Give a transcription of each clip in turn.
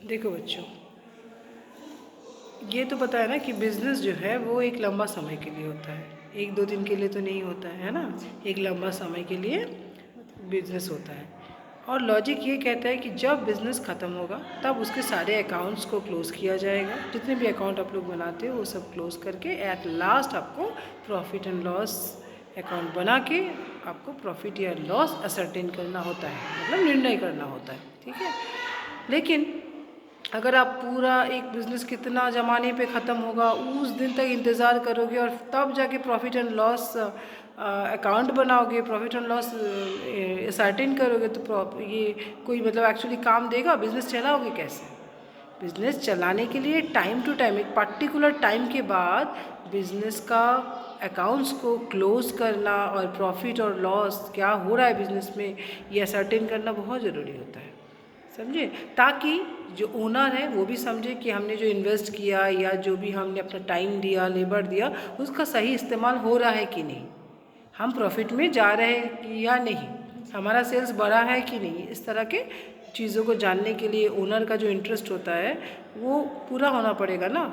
देखो बच्चों, ये तो पता है ना कि बिज़नेस जो है वो एक लंबा समय के लिए होता है, 1-2 दिन के लिए तो नहीं होता है ना। एक लंबा समय के लिए बिज़नेस होता है। और लॉजिक ये कहता है कि जब बिज़नेस ख़त्म होगा तब उसके सारे अकाउंट्स को क्लोज़ किया जाएगा। जितने भी अकाउंट आप लोग बनाते हो वो सब क्लोज़ करके एट लास्ट आपको प्रॉफिट एंड लॉस अकाउंट बना के आपको प्रॉफिट या लॉस असर्टेन करना होता है, मतलब निर्णय करना होता है। ठीक है, लेकिन अगर आप पूरा एक बिज़नेस कितना ज़माने पे ख़त्म होगा उस दिन तक इंतज़ार करोगे और तब जाके प्रॉफिट एंड लॉस अकाउंट बनाओगे, प्रॉफिट एंड लॉस सर्टेन करोगे, तो ये कोई मतलब एक्चुअली काम देगा? बिज़नेस चलाओगे कैसे? बिज़नेस चलाने के लिए टाइम टू टाइम, एक पर्टिकुलर टाइम के बाद बिज़नेस का अकाउंट्स को क्लोज़ करना और प्रॉफिट और लॉस क्या हो रहा है बिज़नेस में ये असर्टेन करना बहुत ज़रूरी होता है, समझे? ताकि जो ओनर है वो भी समझे कि हमने जो इन्वेस्ट किया या जो भी हमने अपना टाइम दिया, लेबर दिया, उसका सही इस्तेमाल हो रहा है कि नहीं, हम प्रॉफिट में जा रहे हैं या नहीं, हमारा सेल्स बढ़ा है कि नहीं। इस तरह के चीज़ों को जानने के लिए ओनर का जो इंटरेस्ट होता है वो पूरा होना पड़ेगा ना।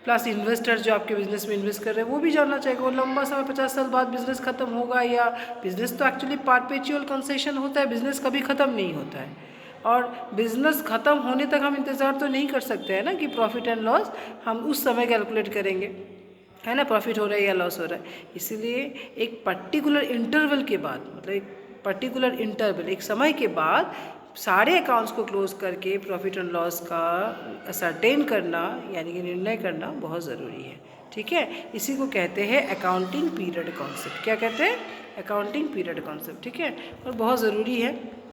प्लस इन्वेस्टर जो आपके बिज़नेस में इन्वेस्ट कर रहे हैं वो भी जानना चाहिए वो लंबा समय 50 साल बाद बिज़नेस ख़त्म होगा या बिज़नेस तो एक्चुअली परपेचुअल कंसेशन होता है, बिज़नेस कभी ख़त्म नहीं होता है। और बिज़नेस ख़त्म होने तक हम इंतज़ार तो नहीं कर सकते हैं ना कि प्रॉफिट एंड लॉस हम उस समय कैलकुलेट करेंगे, है ना, प्रॉफिट हो रहा है या लॉस हो रहा है। इसीलिए एक पर्टिकुलर इंटरवल के बाद, मतलब एक पर्टिकुलर इंटरवल, एक समय के बाद सारे अकाउंट्स को क्लोज करके प्रॉफिट एंड लॉस का असर्टेन करना यानी कि निर्णय करना बहुत ज़रूरी है। ठीक है, इसी को कहते हैं अकाउंटिंग पीरियड कॉन्सेप्ट। क्या कहते हैं? Accounting period concept. ठीक है, और बहुत ज़रूरी है।